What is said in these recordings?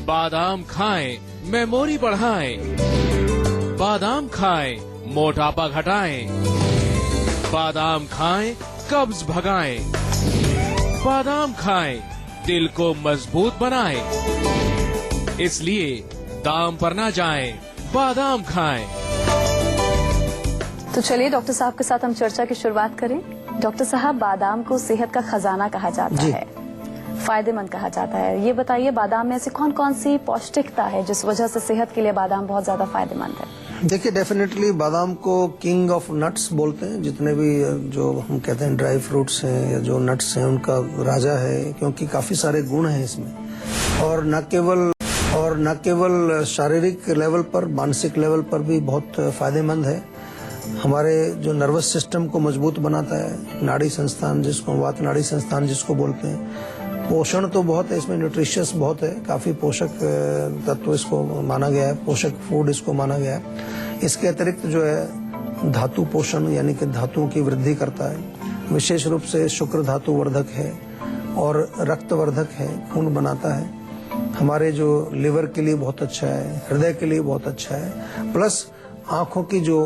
बादाम खाएं, मेमोरी बढ़ाएं। बादाम खाएं, मोटापा घटाएं। बादाम खाएं, कब्ज भगाएं। बादाम खाएं, दिल को मजबूत बनाएं। इसलिए दाम पर ना जाएं, बादाम खाएं। तो चलिए डॉक्टर साहब के साथ हम चर्चा की शुरुआत करें। डॉक्टर साहब, बादाम को सेहत का खजाना कहा जाता है, फायदेमंद कहा जाता है। ये बताइए, बादाम में ऐसी कौन कौन सी पौष्टिकता है जिस वजह से सेहत के लिए बादाम बहुत ज्यादा फायदेमंद है? देखिए, डेफिनेटली बादाम को किंग ऑफ नट्स बोलते हैं। जितने भी जो हम कहते हैं ड्राई फ्रूट्स हैं या जो नट्स हैं उनका राजा है, क्योंकि काफी सारे गुण हैं इसमें। और न केवल शारीरिक लेवल पर, मानसिक लेवल पर भी बहुत फायदेमंद है। हमारे जो नर्वस सिस्टम को मजबूत बनाता है, नाड़ी संस्थान जिसको वात नाड़ी संस्थान जिसको बोलते हैं। पोषण तो बहुत है इसमें, न्यूट्रिशियस बहुत है, काफी पोषक तत्व इसको माना गया है, पोषक फूड इसको माना गया है। इसके अतिरिक्त जो है धातु पोषण, यानी कि धातुओं की वृद्धि करता है। विशेष रूप से शुक्र धातु वर्धक है और रक्तवर्धक है, खून बनाता है। हमारे जो लिवर के लिए बहुत अच्छा है, हृदय के लिए बहुत अच्छा है। प्लस आंखों की जो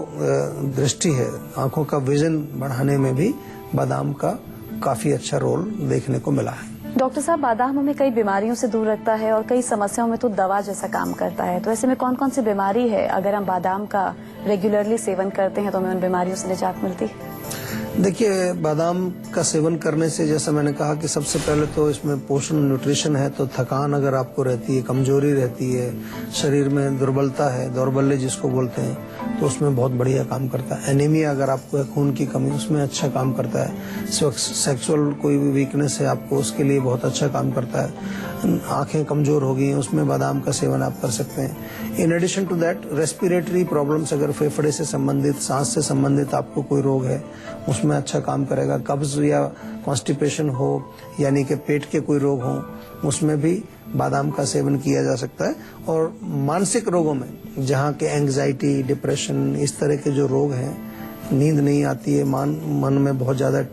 दृष्टि है, आंखों का विजन बढ़ाने में भी बादाम का काफी अच्छा रोल देखने को मिला है। डॉक्टर साहब, बादाम हमें कई बीमारियों से दूर रखता है और कई समस्याओं में तो दवा जैसा काम करता है। तो ऐसे में कौन कौन सी बीमारी है, अगर हम बादाम का रेगुलरली सेवन करते हैं तो हमें उन बीमारियों से निजात मिलती है? देखिए, बादाम का सेवन करने से, जैसा मैंने कहा कि सबसे पहले तो इसमें पोषण, न्यूट्रिशन है। तो थकान अगर आपको रहती है, कमजोरी रहती है, शरीर में दुर्बलता है, दौर्बल्य जिसको बोलते हैं, तो उसमें बहुत बढ़िया काम करता है। एनीमिया अगर आपको है, खून की कमी, उसमें अच्छा काम करता है। सेक्सुअल कोई भी वीकनेस है आपको, उसके लिए बहुत अच्छा काम करता है। आंखें कमजोर हो गई हैं, उसमें बादाम का सेवन आप कर सकते हैं। In addition to that, respiratory problems, अगर फेफड़े से संबंधित, सांस से संबंधित आपको कोई रोग है, उसमें अच्छा काम करेगा। कब्ज या कॉन्स्टिपेशन हो, यानी कि पेट के कोई रोग हो, उसमें भी बादाम का सेवन किया जा सकता है। और मानसिक रोगों में, जहाँ के एंग्जाइटी, डिप्रेशन, इस तरह के जो रोग हैं, नींद नहीं आती है, मन में बहुत ज्यादा,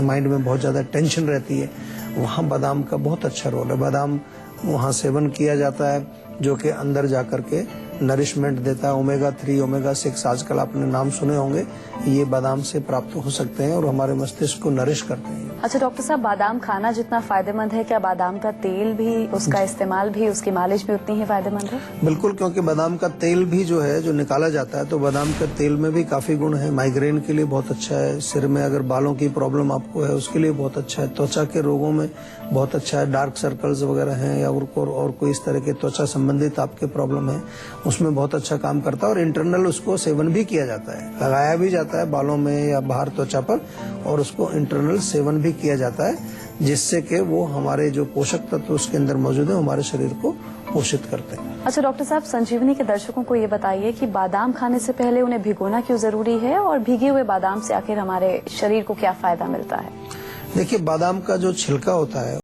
माइंड में बहुत ज्यादा टेंशन रहती है, वहाँ बादाम का बहुत अच्छा रोल है। बादाम वहाँ सेवन किया जाता है, जो कि अंदर जाकर के नरिशमेंट देता है। ओमेगा 3, ओमेगा 6 आजकल आपने नाम सुने होंगे, ये बादाम से प्राप्त हो सकते हैं और हमारे मस्तिष्क को नरिश करते हैं। अच्छा डॉक्टर साहब, बादाम खाना जितना फायदेमंद है, क्या बादाम का तेल भी, उसका इस्तेमाल भी, उसकी मालिश भी उतनी ही फायदेमंद है? बिल्कुल, क्योंकि बादाम का तेल भी जो है, जो निकाला जाता है, तो बादाम के तेल में भी काफी गुण है। माइग्रेन के लिए बहुत अच्छा है, सिर में अगर बालों की प्रॉब्लम आपको है उसके लिए बहुत अच्छा है, त्वचा के रोगों में बहुत अच्छा है, डार्क सर्कल्स वगैरह हैं या और कोई इस तरह के त्वचा संबंधित आपके प्रॉब्लम है, उसमें बहुत अच्छा काम करता है। और इंटरनल उसको सेवन भी किया जाता है, लगाया भी जाता है बालों में या बाहर त्वचा पर, और उसको इंटरनल सेवन भी किया जाता है, जिससे कि वो हमारे जो पोषक तत्व उसके अंदर मौजूद है, हमारे शरीर को पोषित करते हैं। अच्छा डॉक्टर साहब, संजीवनी के दर्शकों को ये बताइए कि बादाम खाने से पहले उन्हें भिगोना क्यों जरूरी है, और भीगे हुए बादाम से आखिर हमारे शरीर को क्या फायदा मिलता है? देखिए, बादाम का जो छिलका होता है,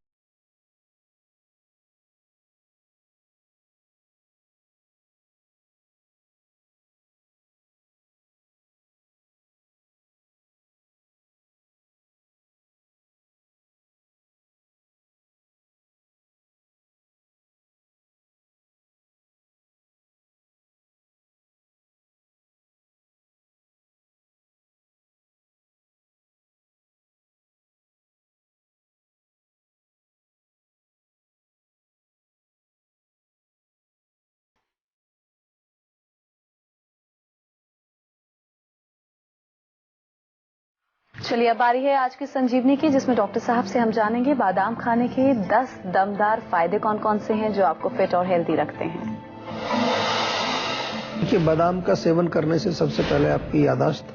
चलिए, अब बारी है आज की संजीवनी की, जिसमें डॉक्टर साहब से हम जानेंगे बादाम खाने के 10 दमदार फायदे कौन कौन से हैं जो आपको फिट और हेल्दी रखते हैं। देखिए, बादाम का सेवन करने से सबसे पहले आपकी याददाश्त,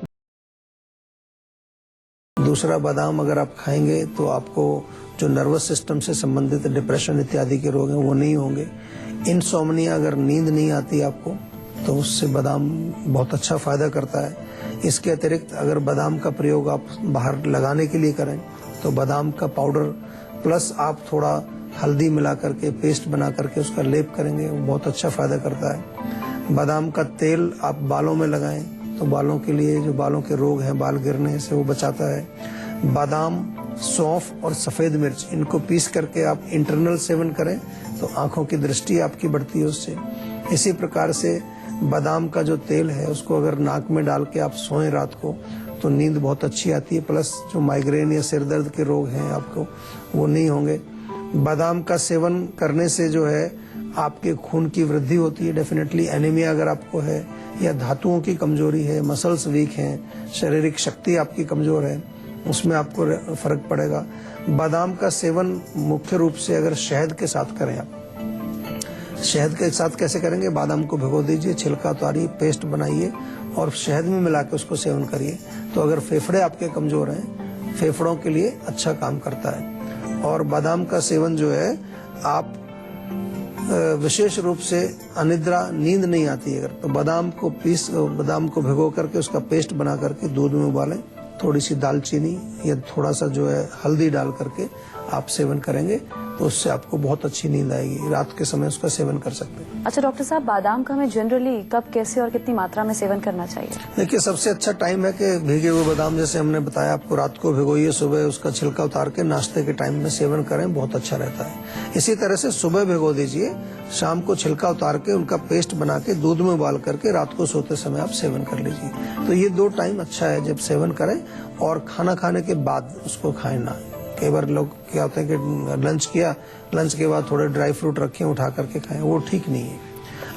दूसरा, बादाम अगर आप खाएंगे तो आपको जो नर्वस सिस्टम से संबंधित डिप्रेशन इत्यादि के रोग हैं वो नहीं होंगे। इंसोम्निया, अगर नींद नहीं आती आपको, तो उससे बादाम बहुत अच्छा फायदा करता है। इसके अतिरिक्त अगर बादाम का प्रयोग आप बाहर लगाने के लिए करें, तो बादाम का पाउडर प्लस आप थोड़ा हल्दी मिला करके पेस्ट बना करके उसका लेप करेंगे, वो बहुत अच्छा फायदा करता है। बादाम का तेल आप बालों में लगाएं, तो बालों के लिए, जो बालों के रोग हैं, बाल गिरने से वो बचाता है। बादाम, सौंफ और सफेद मिर्च, इनको पीस करके आप इंटरनल सेवन करें तो आंखों की दृष्टि आपकी बढ़ती है उससे। इसी प्रकार से बादाम का जो तेल है उसको अगर नाक में डाल के आप सोएं रात को तो नींद बहुत अच्छी आती है, प्लस जो माइग्रेन या सिर दर्द के रोग हैं आपको वो नहीं होंगे। बादाम का सेवन करने से जो है आपके खून की वृद्धि होती है डेफिनेटली। एनीमिया अगर आपको है या धातुओं की कमजोरी है, मसल्स वीक हैं, शारीरिक शक्ति आपकी कमजोर है, उसमें आपको फर्क पड़ेगा। बादाम का सेवन मुख्य रूप से अगर शहद के साथ करें आप, शहद के साथ कैसे करेंगे, बादाम को भिगो दीजिए, छिलका उतारिए, पेस्ट बनाइए और शहद में मिला के उसको सेवन करिए। तो अगर फेफड़े आपके कमजोर हैं, फेफड़ों के लिए अच्छा काम करता है। और बादाम का सेवन जो है आप विशेष रूप से अनिद्रा, नींद नहीं आती है अगर, तो बादाम को भिगो करके उसका पेस्ट बना करके दूध में उबालें, थोड़ी सी दालचीनी या थोड़ा सा जो है हल्दी डाल करके आप सेवन करेंगे तो उससे आपको बहुत अच्छी नींद आएगी। रात के समय उसका सेवन कर सकते हैं। अच्छा डॉक्टर साहब, बादाम का हमें जनरली कब, कैसे और कितनी मात्रा में सेवन करना चाहिए? देखिए, सबसे अच्छा टाइम है कि भीगे हुए बादाम, जैसे हमने बताया आपको, रात को भिगोइए, सुबह उसका छिलका उतार के नाश्ते के टाइम में सेवन करें, बहुत अच्छा रहता है। इसी तरह से सुबह भिगो दीजिए, शाम को छिलका उतार के उनका पेस्ट बना के दूध में उबाल करके रात को सोते समय आप सेवन कर लीजिए। तो ये 2 टाइम अच्छा है जब सेवन करें, और खाना खाने के बाद उसको खाएं ना। कई बार लोग क्या होता है कि लंच किया, लंच के बाद थोड़े ड्राई फ्रूट रखें, उठा करके खाएं, वो ठीक नहीं है।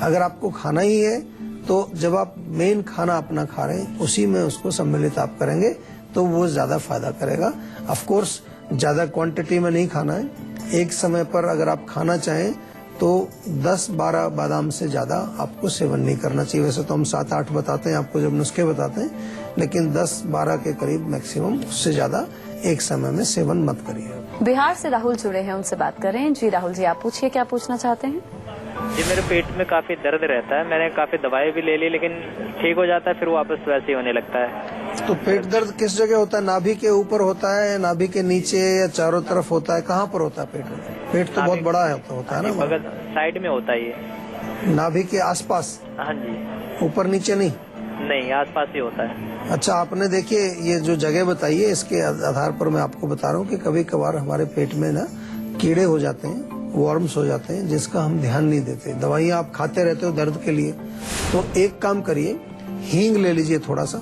अगर आपको खाना ही है तो जब आप मेन खाना अपना खा रहे हैं उसी में उसको सम्मिलित आप करेंगे तो वो ज्यादा फायदा करेगा। ऑफ कोर्स ज्यादा क्वांटिटी में नहीं खाना है। एक समय पर अगर आप खाना चाहें तो 10-12 बादाम से ज्यादा आपको सेवन नहीं करना चाहिए। वैसे तो हम 7-8 बताते हैं आपको जब नुस्खे बताते हैं, लेकिन 10-12 के करीब मैक्सिमम, उससे ज्यादा एक समय में सेवन मत करिए। बिहार से राहुल जुड़े हैं, उनसे बात करें। जी राहुल जी, आप पूछिए, क्या पूछना चाहते हैं? जी, मेरे पेट में काफी दर्द रहता है, मैंने काफी दवाई भी ले ली लेकिन ठीक हो जाता है, फिर वापस वैसे ही होने लगता है। तो पेट दर्द किस जगह होता है? नाभि के ऊपर होता है, नाभि के नीचे, या चारों तरफ होता है? कहाँ पर होता है पेट में? पेट तो बहुत बड़ा होता है ना, बगल साइड में होता है ये। नाभि के आसपास? हाँ जी। ऊपर नीचे नहीं? नहीं, आसपास ही होता है। अच्छा, आपने देखिए ये जो जगह बताई है इसके आधार पर मैं आपको बता रहा हूँ कि कभी कभार हमारे पेट में ना कीड़े हो जाते हैं, वर्म्स हो जाते हैं, जिसका हम ध्यान नहीं देते। दवाइयाँ आप खाते रहते हो दर्द के लिए, तो एक काम करिए, हींग ले लीजिए थोड़ा सा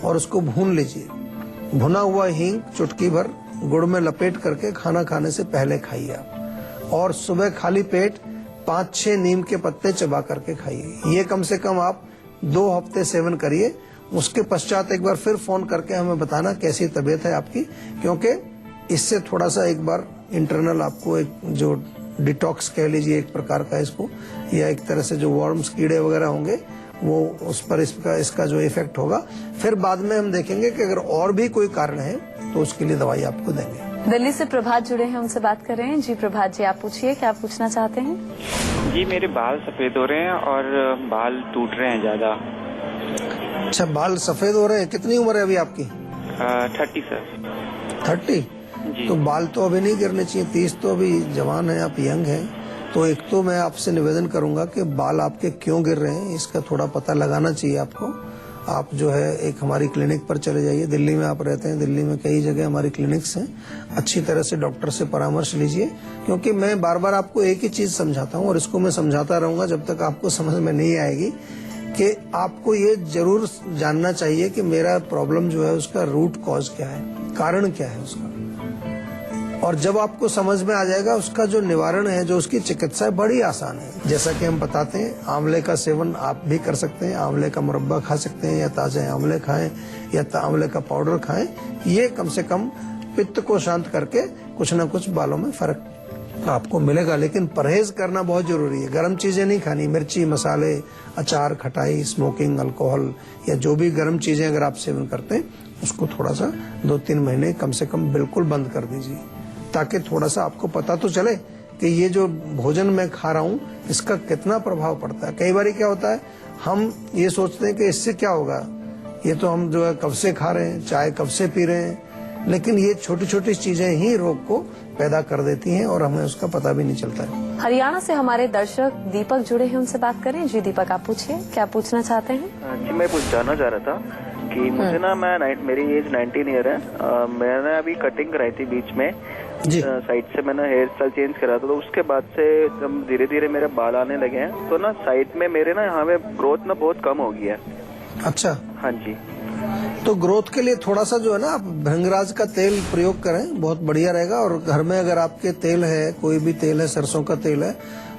और उसको भून लीजिए। भुना हुआ हींग चुटकी भर गुड़ में लपेट करके खाना खाने से पहले खाइए आप। और सुबह खाली पेट 5-6 नीम के पत्ते चबा करके खाइए। ये कम से कम आप 2 हफ्ते सेवन करिए। उसके पश्चात एक बार फिर फोन करके हमें बताना कैसी तबीयत है आपकी, क्योंकि इससे थोड़ा सा एक बार इंटरनल आपको एक जो डिटॉक्स कह लीजिए एक प्रकार का इसको, या एक तरह से जो वर्म्स, कीड़े वगैरह होंगे वो उस पर इसका जो इफेक्ट होगा। फिर बाद में हम देखेंगे कि अगर और भी कोई कारण है तो उसके लिए दवाई आपको देंगे। दिल्ली से प्रभात जुड़े हैं, उनसे बात कर रहे हैं। जी प्रभात जी, आप पूछिए, क्या पूछना चाहते हैं? जी, मेरे बाल सफेद हो रहे हैं और बाल टूट रहे हैं ज्यादा। अच्छा, बाल सफेद हो रहे हैं। कितनी उम्र है अभी आपकी? 30 सर। 30? तो बाल तो अभी नहीं गिरने चाहिए। 30 तो अभी जवान है, आप यंग हैं। तो एक तो मैं आपसे निवेदन करूंगा कि बाल आपके क्यों गिर रहे हैं इसका थोड़ा पता लगाना चाहिए आपको। आप जो है एक हमारी क्लिनिक पर चले जाइए। दिल्ली में आप रहते हैं, दिल्ली में कई जगह हमारी क्लिनिक्स हैं। अच्छी तरह से डॉक्टर से परामर्श लीजिए, क्योंकि मैं बार बार आपको एक ही चीज समझाता हूँ और इसको मैं समझाता रहूंगा जब तक आपको समझ में नहीं आएगी कि आपको ये जरूर जानना चाहिए कि मेरा प्रॉब्लम जो है उसका रूट कॉज क्या है, कारण क्या है उसका। और जब आपको समझ में आ जाएगा उसका जो निवारण है, जो उसकी चिकित्सा है, बड़ी आसान है। जैसा कि हम बताते हैं, आंवले का सेवन आप भी कर सकते हैं। आंवले का मुरब्बा खा सकते हैं, या ताजे आंवले खाएं, या आंवले का पाउडर खाएं। ये कम से कम पित्त को शांत करके कुछ न कुछ बालों में फर्क आपको मिलेगा। लेकिन परहेज करना बहुत जरूरी है। गर्म चीजें नहीं खानी, मिर्ची, मसाले, अचार, खटाई, स्मोकिंग, अल्कोहल, या जो भी गर्म चीजें अगर आप सेवन करते हैं उसको थोड़ा सा 2-3 महीने कम से कम बिल्कुल बंद कर दीजिए, ताकि थोड़ा सा आपको पता तो चले कि ये जो भोजन मैं खा रहा हूँ इसका कितना प्रभाव पड़ता है। कई बार क्या होता है, हम ये सोचते हैं कि इससे क्या होगा, ये तो हम जो है कब से खा रहे हैं, चाय कब से पी रहे हैं, लेकिन ये छोटी छोटी चीजें ही रोग को पैदा कर देती हैं और हमें उसका पता भी नहीं चलता है। हरियाणा से हमारे दर्शक दीपक जुड़े हैं, उनसे बात करें। जी दीपक, आप पूछिए, क्या पूछना चाहते हैं? जी, मैं कुछ जानना चाह रहा था कि मुझे ना मेरी एज 19 ईयर है। मैंने अभी कटिंग कराई थी बीच में जी। साइड से मैंने हेयर स्टाइल चेंज करा था, तो उसके बाद से जब धीरे धीरे मेरे बाल आने लगे हैं तो ना साइड में मेरे ना यहाँ पे ग्रोथ ना बहुत कम हो गया है। अच्छा, हाँ जी। तो ग्रोथ के लिए थोड़ा सा जो है ना आप भृंगराज का तेल प्रयोग करें, बहुत बढ़िया रहेगा। और घर में अगर आपके तेल है, कोई भी तेल है, सरसों का तेल है,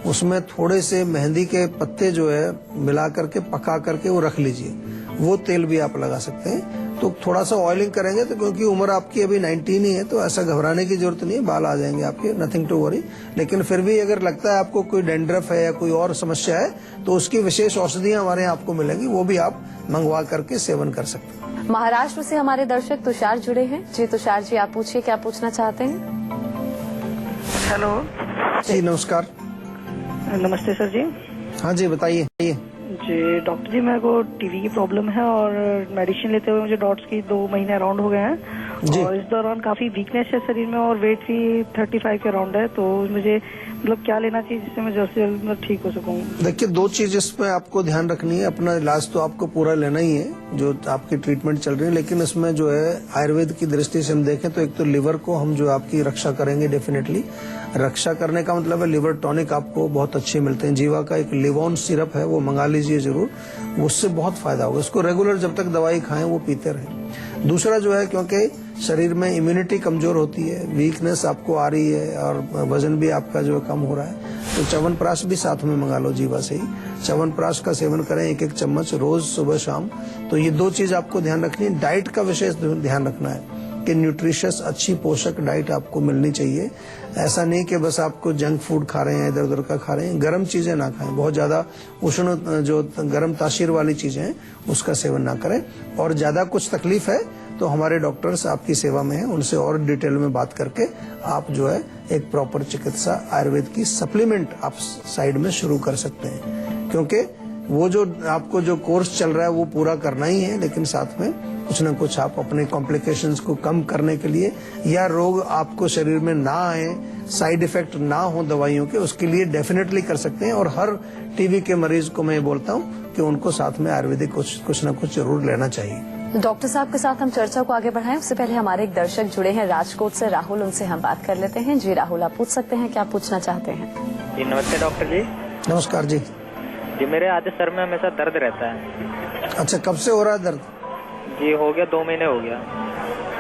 उसमें थोड़े से मेहंदी के पत्ते जो है मिला करके पका करके वो रख लीजिए, वो तेल भी आप लगा सकते हैं। तो थोड़ा सा ऑयलिंग करेंगे तो, क्योंकि उम्र आपकी अभी 19 ही है, तो ऐसा घबराने की जरूरत नहीं है, बाल आ जाएंगे आपके, नथिंग टू वरी। लेकिन फिर भी अगर लगता है आपको कोई डैंड्रफ है या कोई और समस्या है तो उसकी विशेष औषधियां हमारे यहाँ आपको मिलेंगी, वो भी आप मंगवा करके सेवन कर सकते हैं। महाराष्ट्र से हमारे दर्शक तुषार जुड़े हैं। जी तुषार जी, आप पूछिए, क्या पूछना चाहते हैं? हेलो जी नमस्कार। नमस्ते सर जी। हाँ जी बताइए। जी डॉक्टर जी, मेरे को टीवी की प्रॉब्लम है और मेडिसिन लेते हुए मुझे डॉट्स की 2 महीने अराउंड हो गए हैं जी। और इस दौरान काफी वीकनेस है शरीर में और वेट भी 35 के अराउंड है। तो मुझे मतलब क्या लेना चाहिए जिससे मैं जल्द से जल्द ठीक हो सकूं? देखिए, 2 चीज इसमें आपको ध्यान रखनी है। अपना इलाज तो आपको पूरा लेना ही है, जो आपकी ट्रीटमेंट चल रही है, लेकिन इसमें जो है आयुर्वेद की दृष्टि से हम देखें तो एक तो लिवर को हम जो आपकी रक्षा करेंगे, डेफिनेटली रक्षा करने का मतलब है लिवर टॉनिक आपको बहुत अच्छे मिलते हैं। जीवा का एक लिवॉन सिरप है, वो मंगा लीजिए जरूर, उससे बहुत फायदा होगा। इसको रेगुलर जब तक दवाई खाएं वो पीते रहें। दूसरा जो है, क्योंकि शरीर में इम्यूनिटी कमजोर होती है, वीकनेस आपको आ रही है और वजन भी आपका जो कम हो रहा है, तो च्यवनप्राश भी साथ में मंगा लो जीवा से ही। च्यवनप्राश का सेवन करें 1-1 चम्मच रोज सुबह शाम। तो ये 2 चीज आपको ध्यान रखनी है। डाइट का विशेष ध्यान रखना है कि न्यूट्रिशियस अच्छी पोषक डाइट आपको मिलनी चाहिए। ऐसा नहीं कि बस आपको जंक फूड खा रहे हैं, इधर उधर का खा रहे हैं। गर्म चीजें ना खाएं, बहुत ज्यादा उष्ण जो गर्म तासीर वाली चीजें हैं उसका सेवन ना करें। और ज्यादा कुछ तकलीफ है तो हमारे डॉक्टर्स आपकी सेवा में हैं, उनसे और डिटेल में बात करके आप जो है एक प्रॉपर चिकित्सा आयुर्वेद की सप्लीमेंट आप साइड में शुरू कर सकते हैं। क्योंकि वो जो आपको जो कोर्स चल रहा है वो पूरा करना ही है, लेकिन साथ में कुछ न कुछ आप अपने कॉम्प्लिकेशंस को कम करने के लिए या रोग आपको शरीर में ना आए, साइड इफेक्ट ना हो दवाइयों के, उसके लिए डेफिनेटली कर सकते हैं। और हर टीबी के मरीज को मैं बोलता हूँ कि उनको साथ में आयुर्वेदिक कुछ न कुछ जरूर लेना चाहिए। डॉक्टर साहब के साथ हम चर्चा को आगे बढ़ाएं उससे पहले हमारे एक दर्शक जुड़े हैं राजकोट से, राहुल, उनसे हम बात कर लेते हैं। जी राहुल, आप पूछ सकते हैं, क्या पूछना चाहते हैं? जी नमस्ते डॉक्टर जी। नमस्कार जी। जी मेरे आधे सर में हमेशा दर्द रहता है। अच्छा, कब से हो रहा है दर्द? जी हो गया, 2 महीने हो गया।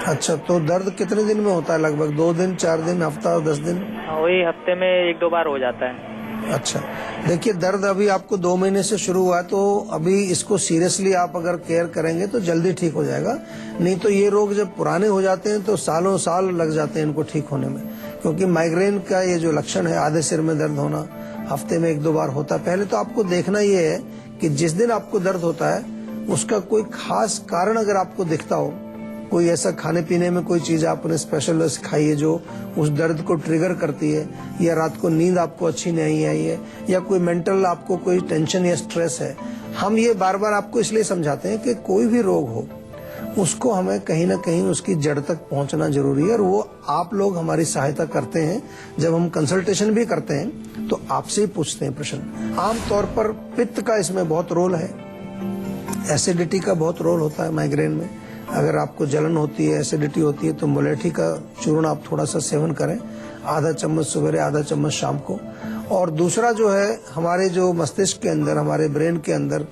अच्छा, तो दर्द कितने दिन में होता है? लगभग 2 दिन, 4 दिन, हफ्ता, 10 दिन? वही हफ्ते में 1-2 बार हो जाता है। अच्छा, देखिए, दर्द अभी आपको 2 महीने से शुरू हुआ है, तो अभी इसको सीरियसली आप अगर केयर करेंगे तो जल्दी ठीक हो जाएगा। नहीं तो ये रोग जब पुराने हो जाते हैं तो सालों साल लग जाते हैं इनको ठीक होने में। क्योंकि माइग्रेन का ये जो लक्षण है, आधे सिर में दर्द होना, हफ्ते में 1-2 बार होता है। पहले तो आपको देखना ये है कि जिस दिन आपको दर्द होता है उसका कोई खास कारण अगर आपको दिखता हो, कोई ऐसा खाने पीने में कोई चीज आपने स्पेशल खाई है जो उस दर्द को ट्रिगर करती है, या रात को नींद आपको अच्छी नहीं आई है, या कोई मेंटल आपको कोई टेंशन या स्ट्रेस है। हम ये बार बार आपको इसलिए समझाते हैं कि कोई भी रोग हो उसको हमें कहीं ना कहीं उसकी जड़ तक पहुंचना जरूरी है। और वो आप लोग हमारी सहायता करते हैं। जब हम कंसल्टेशन भी करते हैं तो आपसे ही पूछते हैं प्रश्न। आमतौर पर पित्त का इसमें बहुत रोल है, एसिडिटी का बहुत रोल होता है माइग्रेन में। अगर आपको जलन होती है, एसिडिटी होती है, तो मुलेठी का चूर्ण आप थोड़ा सा सेवन करें, आधा चम्मच सवेरे, आधा चम्मच शाम को। और दूसरा जो है, हमारे जो मस्तिष्क के अंदर, हमारे ब्रेन के अंदर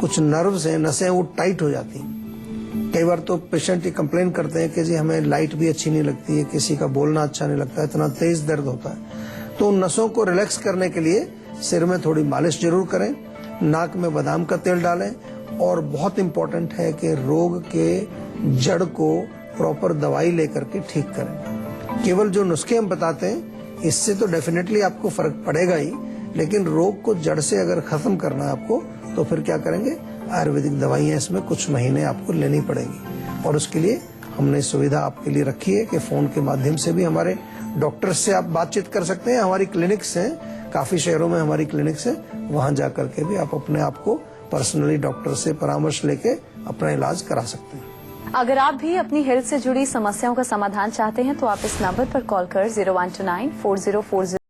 कुछ नर्व्स हैं, नसें, वो टाइट हो जाती हैं। कई बार तो पेशेंट ये कंप्लेन करते हैं कि जी हमें लाइट भी अच्छी नहीं लगती है, किसी का बोलना अच्छा नहीं लगता है, इतना तेज दर्द होता है। तो उन नसों को रिलैक्स करने के लिए सिर में थोड़ी मालिश जरूर करें, नाक में बादाम का तेल डालें। और बहुत इम्पोर्टेंट है कि रोग के जड़ को प्रॉपर दवाई लेकर के ठीक करें। केवल जो नुस्खे हम बताते हैं इससे तो डेफिनेटली आपको फर्क पड़ेगा ही, लेकिन रोग को जड़ से अगर खत्म करना है आपको, तो फिर क्या करेंगे? आयुर्वेदिक दवाइयां इसमें कुछ महीने आपको लेनी पड़ेगी। और उसके लिए हमने सुविधा आपके लिए रखी है कि फोन के माध्यम से भी हमारे डॉक्टर से आप बातचीत कर सकते हैं। हमारी क्लिनिक्स हैं, काफी शहरों में हमारी क्लिनिक्स है, वहां जाकर के भी आप अपने आप को पर्सनली डॉक्टर से परामर्श लेके अपना इलाज करा सकते हैं। अगर आप भी अपनी हेल्थ से जुड़ी समस्याओं का समाधान चाहते हैं तो आप इस नंबर पर कॉल कर 0129 4040